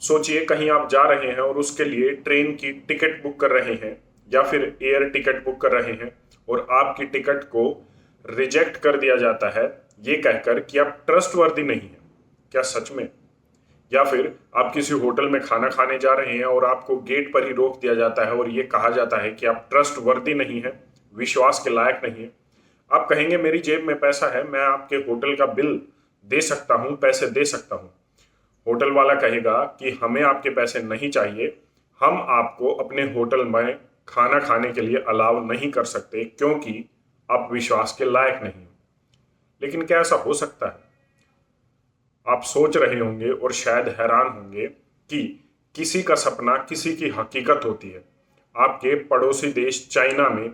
सोचिए कहीं आप जा रहे हैं और उसके लिए ट्रेन की टिकट बुक कर रहे हैं या फिर एयर टिकट बुक कर रहे हैं और आपकी टिकट को रिजेक्ट कर दिया जाता है ये कहकर कि आप ट्रस्टवर्दी नहीं हैं। क्या सच में? या फिर आप किसी होटल में खाना खाने जा रहे हैं और आपको गेट पर ही रोक दिया जाता है और ये कहा जाता है कि आप ट्रस्टवर्दी नहीं हैं, विश्वास के लायक नहीं हैं। आप कहेंगे मेरी जेब में पैसा है, मैं आपके होटल का बिल दे सकता हूं, पैसे दे सकता हूं। होटल वाला कहेगा कि हमें आपके पैसे नहीं चाहिए, हम आपको अपने होटल में खाना खाने के लिए अलाउ नहीं कर सकते क्योंकि आप विश्वास के लायक नहीं हो। लेकिन क्या ऐसा हो सकता है? आप सोच रहे होंगे और शायद हैरान होंगे कि किसी का सपना किसी की हकीकत होती है। आपके पड़ोसी देश चाइना में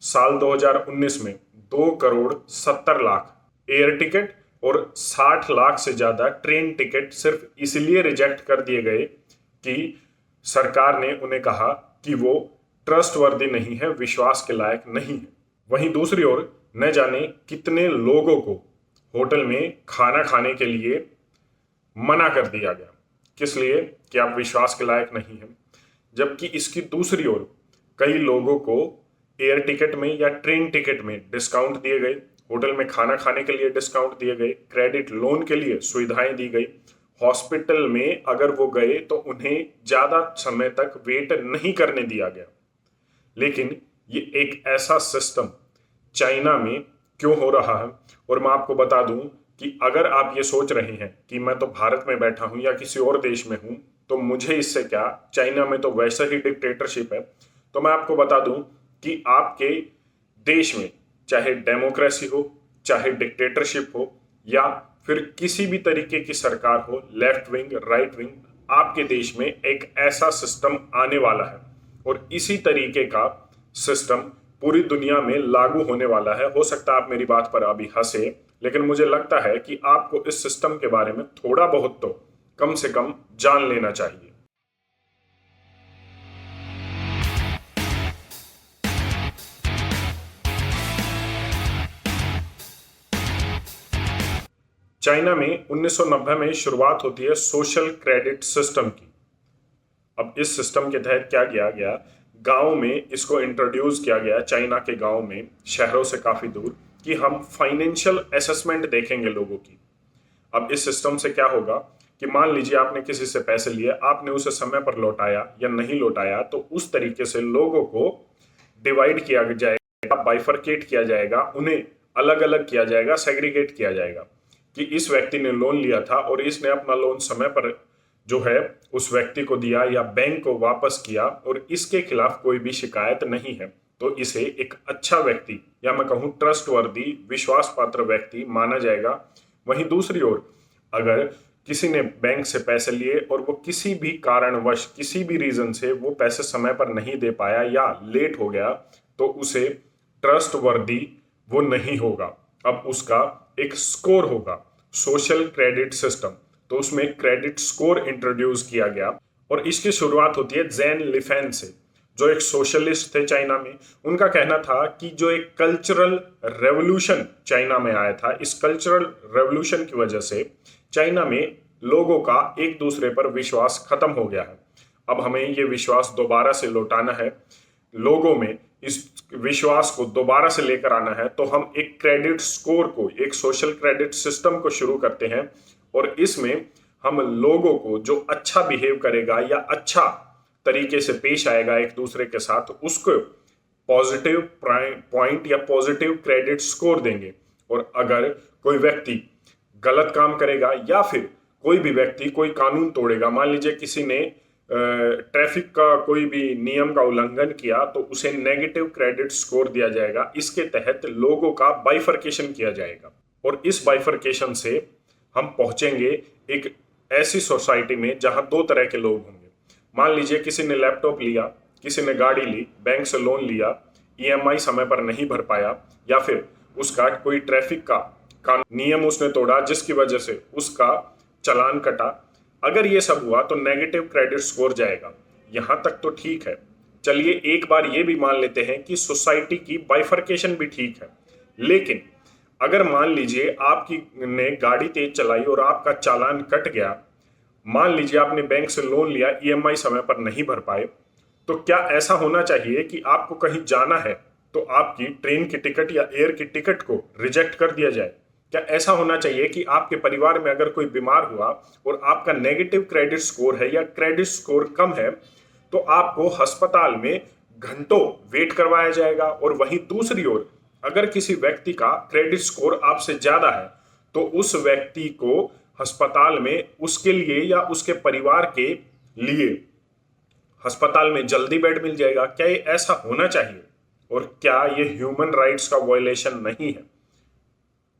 साल 2019 में 2 करोड़ 70 लाख एयर टिकट और 60 लाख से ज़्यादा ट्रेन टिकट सिर्फ इसलिए रिजेक्ट कर दिए गए कि सरकार ने उन्हें कहा कि वो ट्रस्टवर्दी नहीं है, विश्वास के लायक नहीं है। वहीं दूसरी ओर न जाने कितने लोगों को होटल में खाना खाने के लिए मना कर दिया गया। किस लिए? कि आप विश्वास के लायक नहीं हैं। जबकि इसकी दूसरी ओर कई लोगों को एयर टिकट में या ट्रेन टिकट में डिस्काउंट दिए गए, होटल में खाना खाने के लिए डिस्काउंट दिए गए, क्रेडिट लोन के लिए सुविधाएं दी गई। हॉस्पिटल में अगर वो गए तो उन्हें ज़्यादा समय तक वेट नहीं करने दिया गया। लेकिन ये एक ऐसा सिस्टम चाइना में क्यों हो रहा है? और मैं आपको बता दूं कि अगर आप ये सोच रहे हैं कि मैं तो भारत में बैठा हूं या किसी और देश में हूं तो मुझे इससे क्या, चाइना में तो वैसा ही डिक्टेटरशिप है, तो मैं आपको बता दूं कि आपके देश में चाहे डेमोक्रेसी हो, चाहे डिक्टेटरशिप हो या फिर किसी भी तरीके की सरकार हो, लेफ्ट विंग राइट विंग, आपके देश में एक ऐसा सिस्टम आने वाला है और इसी तरीके का सिस्टम पूरी दुनिया में लागू होने वाला है। हो सकता है आप मेरी बात पर अभी हंसे, लेकिन मुझे लगता है कि आपको इस सिस्टम के बारे में थोड़ा बहुत तो कम से कम जान लेना चाहिए। चाइना में 1990 में शुरुआत होती है सोशल क्रेडिट सिस्टम की। अब इस सिस्टम के तहत क्या किया गया, गांव में इसको इंट्रोड्यूस किया गया, चाइना के गांव में, शहरों से काफ़ी दूर, कि हम फाइनेंशियल असेसमेंट देखेंगे लोगों की। अब इस सिस्टम से क्या होगा कि मान लीजिए आपने किसी से पैसे लिए, आपने उसे समय पर लौटाया या नहीं लौटाया, तो उस तरीके से लोगों को डिवाइड किया जाएगा, बाइफरकेट किया जाएगा, उन्हें अलग अलग किया जाएगा, सेग्रीगेट किया जाएगा कि इस व्यक्ति ने लोन लिया था और इसने अपना लोन समय पर जो है उस व्यक्ति को दिया या बैंक को वापस किया और इसके खिलाफ कोई भी शिकायत नहीं है, तो इसे एक अच्छा व्यक्ति या मैं कहूँ ट्रस्टवर्दी, विश्वास पात्र व्यक्ति माना जाएगा। वहीं दूसरी ओर अगर किसी ने बैंक से पैसे लिए और वो किसी भी कारणवश, किसी भी रीजन से वो पैसे समय पर नहीं दे पाया या लेट हो गया, तो उसे ट्रस्टवर्दी वो नहीं होगा। अब उसका एक स्कोर होगा, सोशल क्रेडिट सिस्टम, तो उसमें क्रेडिट स्कोर इंट्रोड्यूस किया गया और इसकी शुरुआत होती है ज़ेन लिफेन से, जो एक सोशलिस्ट थे चाइना में। उनका कहना था कि जो एक कल्चरल रेवोल्यूशन चाइना में आया था, इस कल्चरल रेवोल्यूशन की वजह से चाइना में लोगों का एक दूसरे पर विश्वास खत्म हो गया है। अब हमें ये विश्वास दोबारा से लौटाना है, लोगों में इस विश्वास को दोबारा से लेकर आना है, तो हम एक क्रेडिट स्कोर को, एक सोशल क्रेडिट सिस्टम को शुरू करते हैं और इसमें हम लोगों को जो अच्छा बिहेव करेगा या अच्छा तरीके से पेश आएगा एक दूसरे के साथ, उसको पॉजिटिव पॉइंट या पॉजिटिव क्रेडिट स्कोर देंगे। और अगर कोई व्यक्ति गलत काम करेगा या फिर कोई भी व्यक्ति कोई कानून तोड़ेगा, मान लीजिए किसी ने ट्रैफिक का कोई भी नियम का उल्लंघन किया, तो उसे नेगेटिव क्रेडिट स्कोर दिया जाएगा। इसके तहत लोगों का बाइफरकेशन किया जाएगा और इस बाइफरकेशन से हम पहुंचेंगे एक ऐसी सोसाइटी में जहां दो तरह के लोग होंगे। मान लीजिए किसी ने लैपटॉप लिया, किसी ने गाड़ी ली, बैंक से लोन लिया, ईएमआई समय पर नहीं भर पाया या फिर उसका कोई ट्रैफिक का नियम उसने तोड़ा जिसकी वजह से उसका चालान कटा। अगर ये सब हुआ तो नेगेटिव क्रेडिट स्कोर जाएगा। यहां तक तो ठीक है। चलिए एक बार ये भी मान लेते हैं कि सोसाइटी की बाइफरकेशन भी ठीक है, लेकिन अगर मान लीजिए आपकी ने गाड़ी तेज चलाई और आपका चालान कट गया मान लीजिए आपने बैंक से लोन लिया, ईएमआई समय पर नहीं भर पाए, तो क्या ऐसा होना चाहिए कि आपको कहीं जाना है तो आपकी ट्रेन की टिकट या एयर की टिकट को रिजेक्ट कर दिया जाए? क्या ऐसा होना चाहिए कि आपके परिवार में अगर कोई बीमार हुआ और आपका नेगेटिव क्रेडिट स्कोर है या क्रेडिट स्कोर कम है, तो आपको अस्पताल में घंटों वेट करवाया जाएगा? और वहीं दूसरी ओर अगर किसी व्यक्ति का क्रेडिट स्कोर आपसे ज्यादा है तो उस व्यक्ति को अस्पताल में उसके लिए या उसके परिवार के लिए अस्पताल में जल्दी बेड मिल जाएगा? क्या ये ऐसा होना चाहिए? और क्या ये ह्यूमन राइट्स का वायलेशन नहीं है?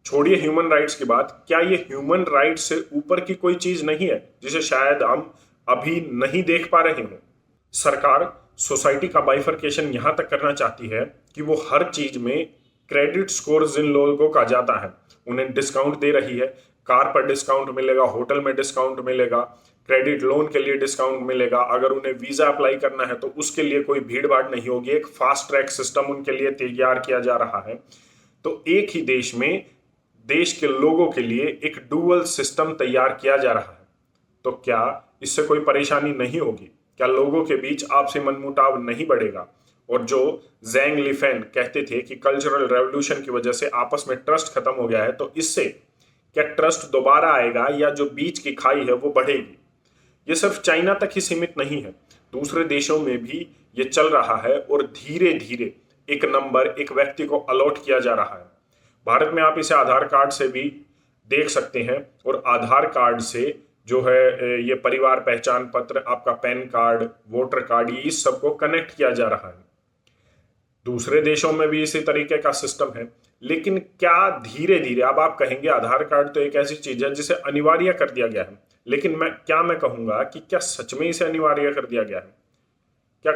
छोड़िए ह्यूमन राइट्स की बात, क्या ये ह्यूमन राइट्स से ऊपर की कोई चीज नहीं है जिसे शायद हम अभी नहीं देख पा रहे हो? सरकार सोसाइटी का बाइफर्केशन यहां तक करना चाहती है कि वो हर चीज में क्रेडिट स्कोर जिन लोगों का जाता है उन्हें डिस्काउंट दे रही है। कार पर डिस्काउंट मिलेगा, होटल में डिस्काउंट मिलेगा, क्रेडिट लोन के लिए डिस्काउंट मिलेगा, अगर उन्हें वीजा अप्लाई करना है तो उसके लिए कोई भीड़ भाड़ नहीं होगी, एक फास्ट ट्रैक सिस्टम उनके लिए तैयार किया जा रहा है। तो एक ही देश में देश के लोगों के लिए एक डुअल सिस्टम तैयार किया जा रहा है। तो क्या इससे कोई परेशानी नहीं होगी? क्या लोगों के बीच आपसी मनमुटाव नहीं बढ़ेगा? और जो जैंग लिफेन कहते थे कि कल्चरल रेवोल्यूशन की वजह से आपस में ट्रस्ट खत्म हो गया है, तो इससे क्या ट्रस्ट दोबारा आएगा या जो बीच की खाई है वो बढ़ेगी? ये सिर्फ चाइना तक ही सीमित नहीं है, दूसरे देशों में भी ये चल रहा है और धीरे धीरे एक नंबर एक व्यक्ति को अलॉट किया जा रहा है। भारत में आप इसे आधार कार्ड से भी देख सकते हैं और आधार कार्ड से जो है ये परिवार पहचान पत्र, आपका पैन कार्ड, वोटर कार्ड, ये इस सबको कनेक्ट किया जा रहा है। दूसरे देशों में भी इसी तरीके का सिस्टम है। लेकिन क्या धीरे धीरे, अब आप कहेंगे आधार कार्ड तो एक ऐसी चीज है जिसे अनिवार्य कर दिया गया है, लेकिन मैं कहूंगा कि क्या सच में इसे अनिवार्य कर दिया गया है? क्या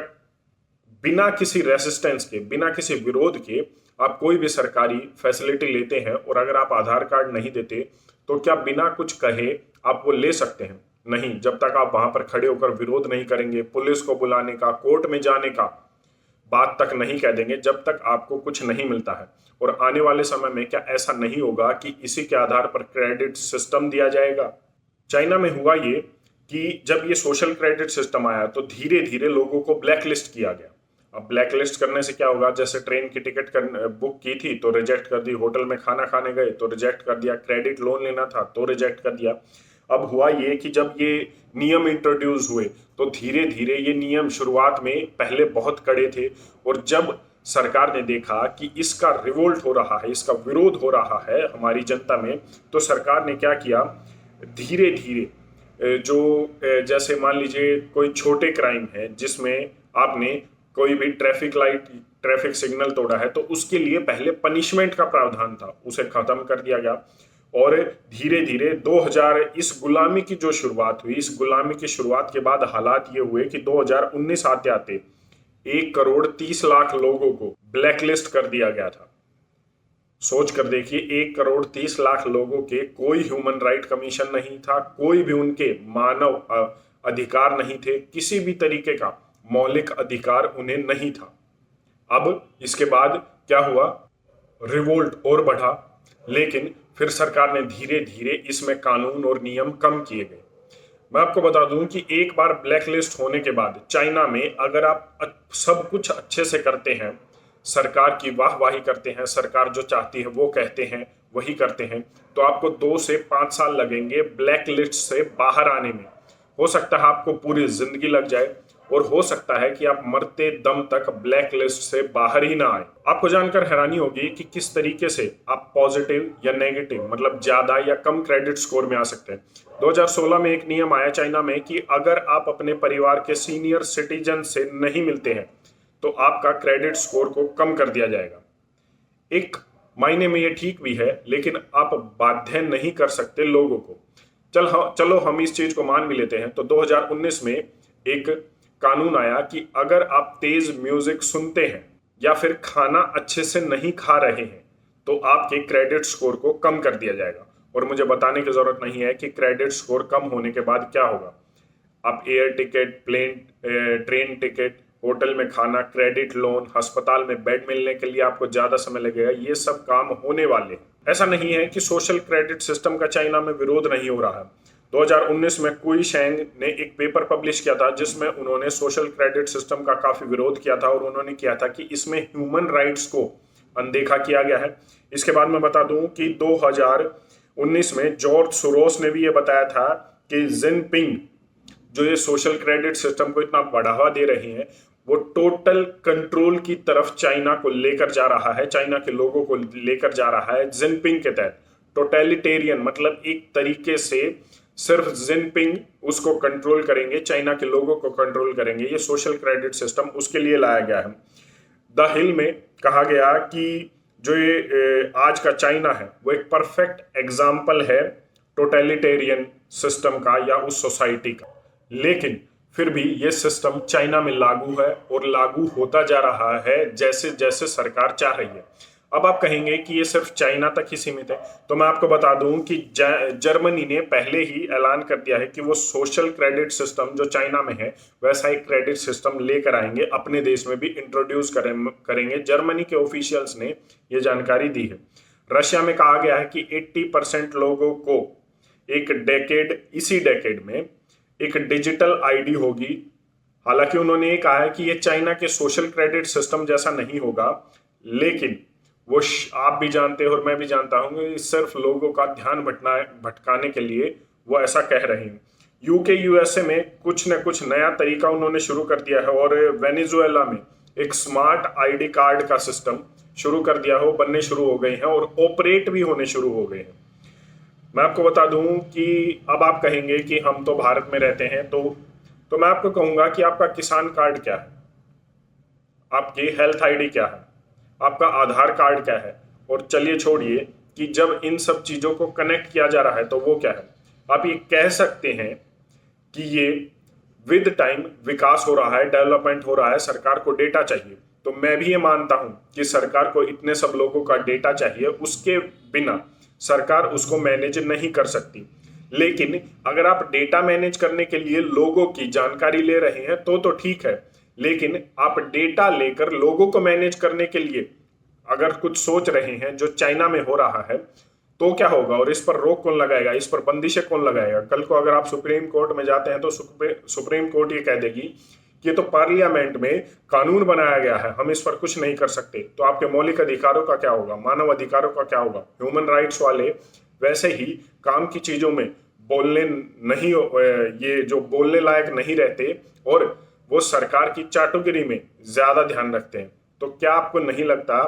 बिना किसी रेसिस्टेंस के, बिना किसी विरोध के आप कोई भी सरकारी फैसिलिटी लेते हैं और अगर आप आधार कार्ड नहीं देते तो क्या बिना कुछ कहे आप वो ले सकते हैं? नहीं, जब तक आप वहां पर खड़े होकर विरोध नहीं करेंगे, पुलिस को बुलाने का, कोर्ट में जाने का बात तक नहीं कह देंगे, जब तक आपको कुछ नहीं मिलता है। और आने वाले समय में क्या ऐसा नहीं होगा कि इसी के आधार पर क्रेडिट सिस्टम दिया जाएगा? चाइना में हुआ ये कि जब ये सोशल क्रेडिट सिस्टम आया तो धीरे धीरे लोगों को ब्लैक लिस्ट किया गया। अब ब्लैक लिस्ट करने से क्या होगा? जैसे ट्रेन की टिकट बुक की थी तो रिजेक्ट कर दी, होटल में खाना खाने गए तो रिजेक्ट कर दिया, क्रेडिट लोन लेना था तो रिजेक्ट कर दिया। अब हुआ ये कि जब ये नियम इंट्रोड्यूस हुए तो धीरे धीरे ये नियम शुरुआत में पहले बहुत कड़े थे, और जब सरकार ने देखा कि इसका रिवोल्ट हो रहा है, इसका विरोध हो रहा है हमारी जनता में, तो सरकार ने क्या किया, धीरे धीरे जैसे मान लीजिए कोई छोटे क्राइम है जिसमें आपने कोई भी ट्रैफिक सिग्नल तोड़ा है तो उसके लिए पहले पनिशमेंट का प्रावधान था, उसे खत्म कर दिया गया। और धीरे धीरे 2000 इस गुलामी की जो शुरुआत हुई, इस गुलामी की शुरुआत के बाद हालात ये हुए कि 2019 आते आते 1,30,00,000 लोगों को ब्लैकलिस्ट कर दिया गया था। सोच कर देखिए, 1,30,00,000 लोगों के कोई ह्यूमन राइट कमीशन नहीं था, कोई भी उनके मानव अधिकार नहीं थे, किसी भी तरीके का मौलिक अधिकार उन्हें नहीं था। अब इसके बाद क्या हुआ? रिवोल्ट और बढ़ा, लेकिन फिर सरकार ने धीरे धीरे इसमें कानून और नियम कम किए गए। मैं आपको बता दूं कि एक बार ब्लैकलिस्ट होने के बाद चाइना में अगर आप सब कुछ अच्छे से करते हैं, सरकार की वाहवाही करते हैं, सरकार जो चाहती है वो कहते हैं, वही करते हैं, तो आपको 2 से 5 साल लगेंगे ब्लैकलिस्ट से बाहर आने में। हो सकता है आपको पूरी जिंदगी लग जाए और हो सकता है कि आप मरते दम तक ब्लैक लिस्ट से बाहर ही ना आए। आपको जानकर हैरानी होगी कि किस तरीके से आप पॉजिटिव या नेगेटिव, मतलब ज्यादा या कम क्रेडिट स्कोर में आ सकते हैं। 2016 में एक नियम आया चाइना में कि अगर आप अपने परिवार के सीनियर सिटीजन से नहीं मिलते हैं तो आपका क्रेडिट स्कोर को कम कर दिया जाएगा। एक मायने में ये ठीक भी है, लेकिन आप बाध्य नहीं कर सकते लोगों को। चलो हम इस चीज को मान भी लेते हैं। तो 2019 में एक कानून आया कि अगर आप तेज म्यूजिक सुनते हैं या फिर खाना अच्छे से नहीं खा रहे हैं तो आपके क्रेडिट स्कोर को कम कर दिया जाएगा। और मुझे बताने की जरूरत नहीं है कि क्रेडिट स्कोर कम होने के बाद क्या होगा। आप air ticket, train ticket, hotel में खाना, क्रेडिट लोन, अस्पताल में बेड मिलने के लिए आपको ज्यादा समय लगेगा, ये सब काम होने वाले हैं। ऐसा नहीं है कि सोशल क्रेडिट सिस्टम का चाइना में विरोध नहीं हो रहा है। 2019 में कुई शेंग ने एक पेपर पब्लिश किया था जिसमें उन्होंने सोशल क्रेडिट सिस्टम का काफी विरोध किया था, और उन्होंने किया था कि इसमें ह्यूमन राइट्स को अनदेखा किया गया है। इसके बाद मैं बता दूं कि 2019 में जॉर्ज सोरोस ने भी ये बताया था कि जिनपिंग जो ये सोशल क्रेडिट सिस्टम को इतना बढ़ावा दे रहे हैं, वो टोटल कंट्रोल की तरफ चाइना को लेकर जा रहा है, चाइना के लोगों को लेकर जा रहा है जिनपिंग के तहत। टोटलिटेरियन मतलब एक तरीके से सिर्फ जिनपिंग उसको कंट्रोल करेंगे, चाइना के लोगों को कंट्रोल करेंगे। ये सोशल क्रेडिट सिस्टम उसके लिए लाया गया है। द हिल में कहा गया कि जो ये आज का चाइना है वो एक परफेक्ट एग्जाम्पल है टोटलिटेरियन सिस्टम का या उस सोसाइटी का, लेकिन फिर भी ये सिस्टम चाइना में लागू है और लागू होता जा रहा है जैसे जैसे सरकार चाह रही है। अब आप कहेंगे कि ये सिर्फ चाइना तक ही सीमित है, तो मैं आपको बता दूं कि जर्मनी ने पहले ही ऐलान कर दिया है कि वो सोशल क्रेडिट सिस्टम जो चाइना में है वैसा एक क्रेडिट सिस्टम लेकर आएंगे, अपने देश में भी इंट्रोड्यूस करेंगे। जर्मनी के ऑफिशियल्स ने ये जानकारी दी है। रशिया में कहा गया है कि 80% लोगों को इसी डेकेड में एक डिजिटल आईडी होगी। हालांकि उन्होंने ये कहा है कि ये चाइना के सोशल क्रेडिट सिस्टम जैसा नहीं होगा, लेकिन वो आप भी जानते हैं और मैं भी जानता हूँ कि सिर्फ लोगों का ध्यान भटकाने के लिए वो ऐसा कह रहे हैं। यूके यूएसए में कुछ न कुछ नया तरीका उन्होंने शुरू कर दिया है, और वेनेजुएला में एक स्मार्ट आईडी कार्ड का सिस्टम शुरू कर दिया है, वो बनने शुरू हो गए हैं और ऑपरेट भी होने शुरू हो गए हैं। मैं आपको बता दूं कि अब आप कहेंगे कि हम तो भारत में रहते हैं, तो मैं आपको कहूंगा कि आपका किसान कार्ड क्या है, आपकी हेल्थ आईडी क्या है, आपका आधार कार्ड क्या है, और चलिए छोड़िए कि जब इन सब चीज़ों को कनेक्ट किया जा रहा है तो वो क्या है। आप ये कह सकते हैं कि ये विद टाइम विकास हो रहा है, डेवलपमेंट हो रहा है, सरकार को डेटा चाहिए। तो मैं भी ये मानता हूं कि सरकार को इतने सब लोगों का डेटा चाहिए, उसके बिना सरकार उसको मैनेज नहीं कर सकती। लेकिन अगर आप डेटा मैनेज करने के लिए लोगों की जानकारी ले रहे हैं तो ठीक है, लेकिन आप डेटा लेकर लोगों को मैनेज करने के लिए अगर कुछ सोच रहे हैं जो चाइना में हो रहा है तो क्या होगा, और इस पर रोक कौन लगाएगा, इस पर बंदिशें कौन लगाएगा। कल को अगर आप सुप्रीम कोर्ट में जाते हैं तो सुप्रीम कोर्ट ये कह देगी कि ये तो पार्लियामेंट में कानून बनाया गया है, हम इस पर कुछ नहीं कर सकते। तो आपके मौलिक अधिकारों का क्या होगा, मानव अधिकारों का क्या होगा। ह्यूमन राइट्स वाले वैसे ही काम की चीजों में बोलने नहीं, ये जो बोलने लायक नहीं रहते और वो सरकार की चाटुकरी में ज्यादा ध्यान रखते हैं। तो क्या आपको नहीं लगता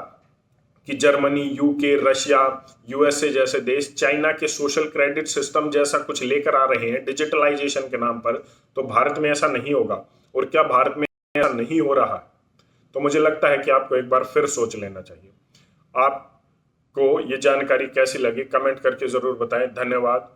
कि जर्मनी, यूके, रशिया, यूएसए जैसे देश चाइना के सोशल क्रेडिट सिस्टम जैसा कुछ लेकर आ रहे हैं डिजिटलाइजेशन के नाम पर, तो भारत में ऐसा नहीं होगा। और क्या भारत में ऐसा नहीं हो रहा, तो मुझे लगता है कि आपको एक बार फिर सोच लेना चाहिए। आपको ये जानकारी कैसी लगी कमेंट करके जरूर बताएं। धन्यवाद।